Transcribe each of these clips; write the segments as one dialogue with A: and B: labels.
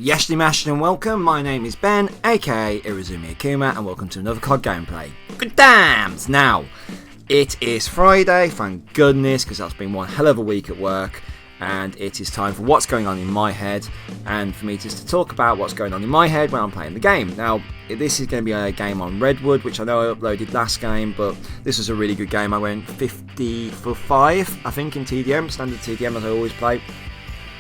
A: Yeshly Mashly and welcome, my name is Ben, aka Irizumi Akuma, and welcome to another COD gameplay. Good damns! Now, it is Friday, thank goodness, because that's been one hell of a week at work, and it is time for what's going on in my head, and for me just to talk about what's going on in my head when I'm playing the game. Now, this is going to be a game on Redwood, which I know I uploaded last game, but this was a really good game. I went 50 for 5, I think, in TDM, standard TDM as I always play.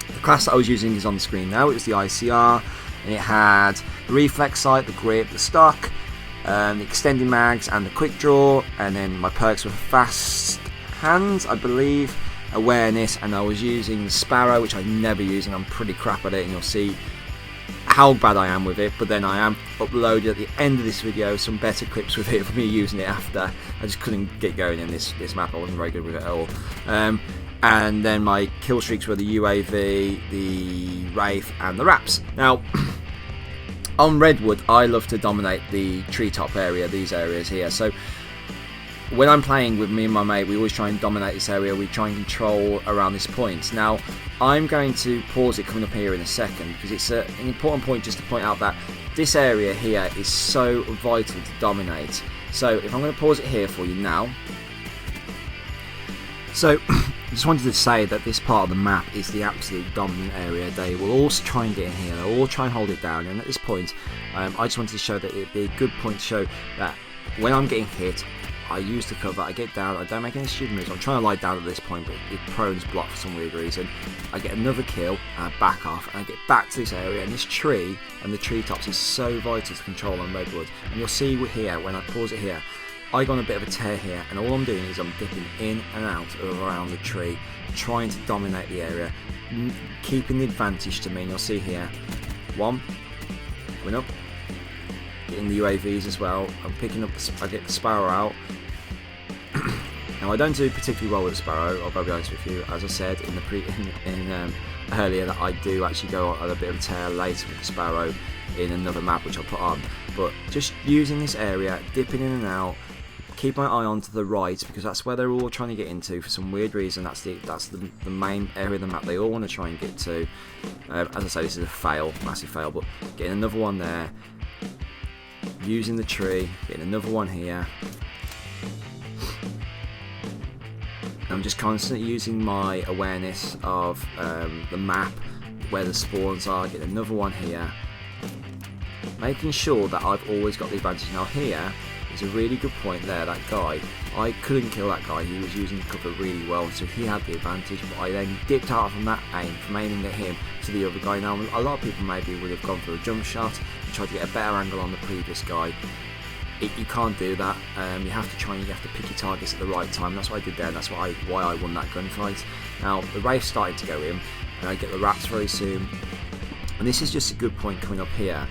A: The class that I was using is on the screen now. It was the ICR, and it had the reflex sight, the grip, the stock, the extended mags, and the quick draw. And then my perks were fast hands, I believe, awareness, and I was using the Sparrow, which I never use, and I'm pretty crap at it, and you'll see how bad I am with it. But then I am uploaded at the end of this video some better clips with it for me using it after. I just couldn't get going in this map. I wasn't very good with it at all. And then my kill streaks were the UAV, the Wraith, and the Raps. Now, on Redwood, I love to dominate the treetop area, these areas here. So when I'm playing with me and my mate, we always try and dominate this area. We try and control around this point. Now, I'm going to pause it coming up here in a second, because it's an important point just to point out that this area here is so vital to dominate. So if I'm going to pause it here for you now. So I just wanted to say that this part of the map is the absolute dominant area. They will all try and get in here, they'll all try and hold it down, and at this point I just wanted to show that it'd be a good point to show that when I'm getting hit, I use the cover, I get down, I don't make any stupid moves. I'm trying to lie down at this point, but the prone's blocked for some weird reason. I get another kill, and I back off, and I get back to this area, and this tree and the treetops is so vital to control on Redwood. And you'll see here, when I pause it here, I got on a bit of a tear here, and all I'm doing is I'm dipping in and out of around the tree, trying to dominate the area, keeping the advantage to me. And you'll see here, one, going up, getting the UAVs as well. I'm picking up, I get the Sparrow out. Now I don't do particularly well with the Sparrow, I'll be honest with you. As I said in the earlier, that I do actually go on a bit of a tear later with the Sparrow in another map which I'll put on. But just using this area, dipping in and out. Keep my eye on to the right, because that's where they're all trying to get into for some weird reason. That's the main area of the map they all want to try and get to. As I say, this is a fail, massive fail, but getting another one there, using the tree, getting another one here. I'm just constantly using my awareness of the map, where the spawns are, getting another one here, making sure that I've always got the advantage. Now here is a really good point there, that guy, I couldn't kill that guy, he was using the cover really well, so he had the advantage, but I then dipped out from that aim, from aiming at him to the other guy. Now a lot of people maybe would have gone for a jump shot and tried to get a better angle on the previous guy. You can't do that. You have to pick your targets at the right time. That's what I did there, and that's why I won that gunfight. Now the Wraith's starting to go in, and I get the Rats very soon. And this is just a good point coming up here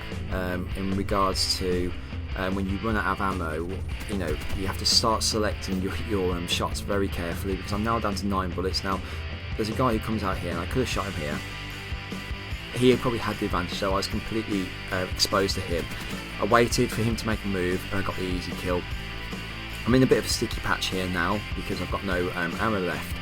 A: in regards to when you run out of ammo. You know, you have to start selecting your shots very carefully, because I'm now down to 9 bullets. Now there's a guy who comes out here, and I could have shot him here. He probably had the advantage, so I was completely exposed to him. I waited for him to make a move, and I got the easy kill. I'm in a bit of a sticky patch here now, because I've got no ammo left.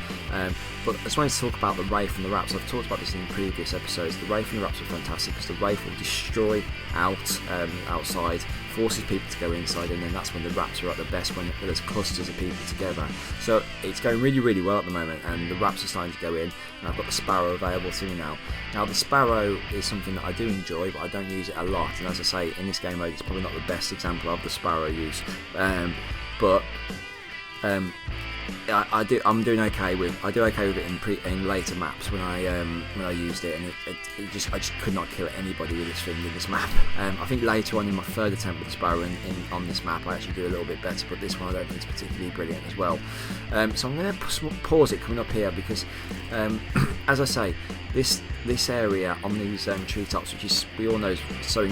A: But I just wanted to talk about the Wraith and the Raps. I've talked about this in previous episodes. The Wraith and the Raps are fantastic, because the Wraith will destroy outside, forces people to go inside, and then that's when the Raps are at the best, when there's clusters of people together. So it's going really, really well at the moment, and the Raps are starting to go in, and I've got the Sparrow available to me now. Now the Sparrow is something that I do enjoy, but I don't use it a lot, and as I say, in this game mode, it's probably not the best example of the Sparrow use. I'm doing okay with. I do okay with it in later maps when I used it, and I just could not kill anybody with this thing in this map. I think later on in my third attempt with the Sparrow on this map, I actually do a little bit better, but this one I don't think is particularly brilliant as well. So I'm going to pause it coming up here, because as I say, this area on these treetops, which is, we all know is so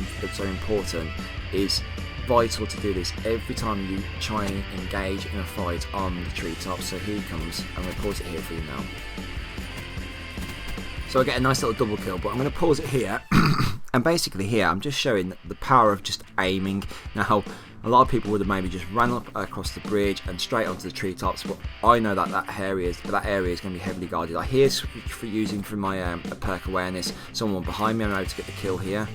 A: important, is vital to do this every time you try and engage in a fight on the treetops. So here he comes. I'm going to pause it here for you now. So I get a nice little double kill, but I'm going to pause it here. And basically here I'm just showing the power of just aiming. Now A lot of people would have maybe just ran up across the bridge and straight onto the treetops, but I know that that area is going to be heavily guarded. I hear for using from my perk awareness someone behind me. I'm able to get the kill here,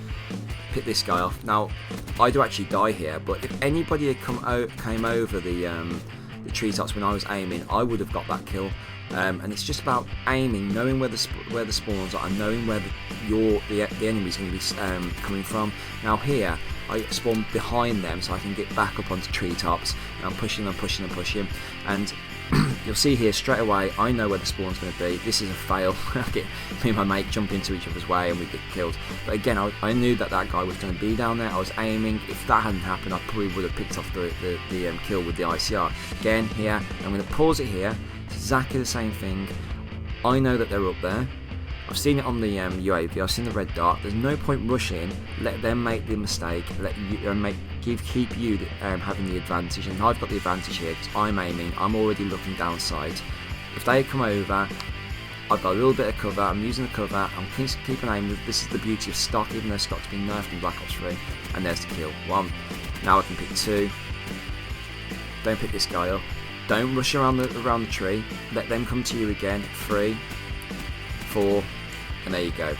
A: pick this guy off. Now I do actually die here, but if anybody had came over the treetops when I was aiming, I would have got that kill. And it's just about aiming, knowing where the spawns are, and knowing where the enemy's going to be coming from. Now here, I spawn behind them so I can get back up onto treetops, and I'm pushing, and you'll see here straight away I know where the spawn's going to be. This is a fail. Me and my mate jump into each other's way and we get killed. But again, I knew that guy was going to be down there. I was aiming. If that hadn't happened, I probably would have picked off the kill with the ICR. Again here, I'm going to pause it here. It's exactly the same thing. I know that they're up there. I've seen it on the UAV, I've seen the red dot. There's no point rushing, let them make the mistake, let you, keep you having the advantage, and I've got the advantage here because I'm aiming, I'm already looking downside. If they come over, I've got a little bit of cover, I'm using the cover, I'm keeping aiming. This is the beauty of stock, even though stock's been nerfed in Black Ops 3, and there's the kill, 1. Now I can pick 2, don't pick this guy up, don't rush around the tree, let them come to you again, 3, 4, and there you go.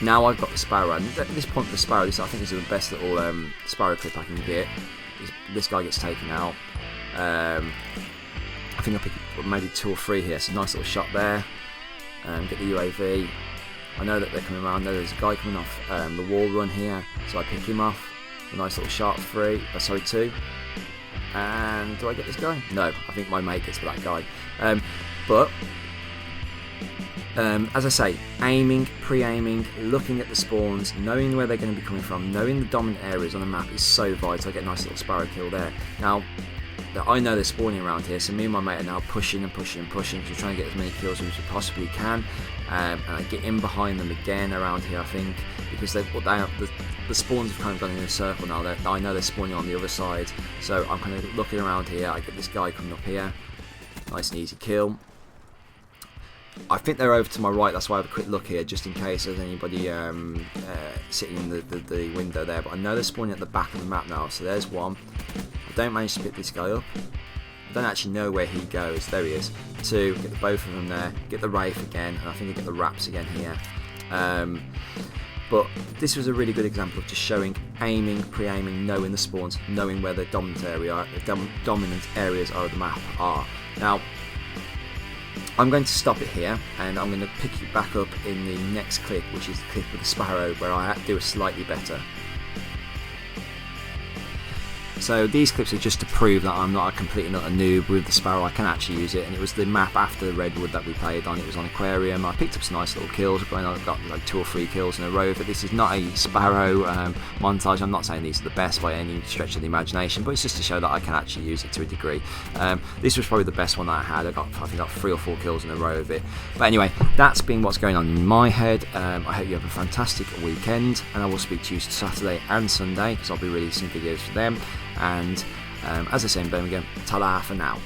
A: Now I've got the Sparrow, and at this point the Sparrow, this I think is the best little Sparrow clip I can get. This guy gets taken out. I think I pick maybe 2 or 3 here, so nice little shot there. Get the UAV. I know that they're coming around. There's a guy coming off the wall run here, so I pick him off. A nice little shot, 2. And do I get this guy? No, I think my mate gets for that guy. As I say, aiming, pre-aiming, looking at the spawns, knowing where they're going to be coming from, knowing the dominant areas on the map is so vital. I get a nice little Sparrow kill there. Now, I know they're spawning around here, so me and my mate are now pushing because we're trying to get as many kills as we possibly can. And I get in behind them again around here, I think, because the spawns have kind of gone in a circle now. I know they're spawning on the other side, so I'm kind of looking around here. I get this guy coming up here, nice and easy kill. I think they're over to my right, that's why I have a quick look here, just in case there's anybody sitting in the window there. But I know they're spawning at the back of the map now, so there's 1. I don't manage to pick this guy up. I don't actually know where he goes. There he is. 2, get both of them there, get the Wraith again, and I think I get the Raps again here. But this was a really good example of just showing aiming, pre-aiming, knowing the spawns, knowing where the dominant areas of the map are. Now, I'm going to stop it here, and I'm going to pick you back up in the next clip, which is the clip with the Sparrow, where I do it slightly better. So these clips are just to prove that I'm not completely not a noob with the Sparrow. I can actually use it, and it was the map after Redwood that we played on. It was on Aquarium. I picked up some nice little kills. I've got like 2 or 3 kills in a row. But this is not a Sparrow montage. I'm not saying these are the best by any stretch of the imagination, but it's just to show that I can actually use it to a degree. This was probably the best one that I had. I think I got 3 or 4 kills in a row of it. But anyway, that's been what's going on in my head. I hope you have a fantastic weekend, and I will speak to you Saturday and Sunday because I'll be releasing videos for them. And as I say in Birmingham, ta-la for now.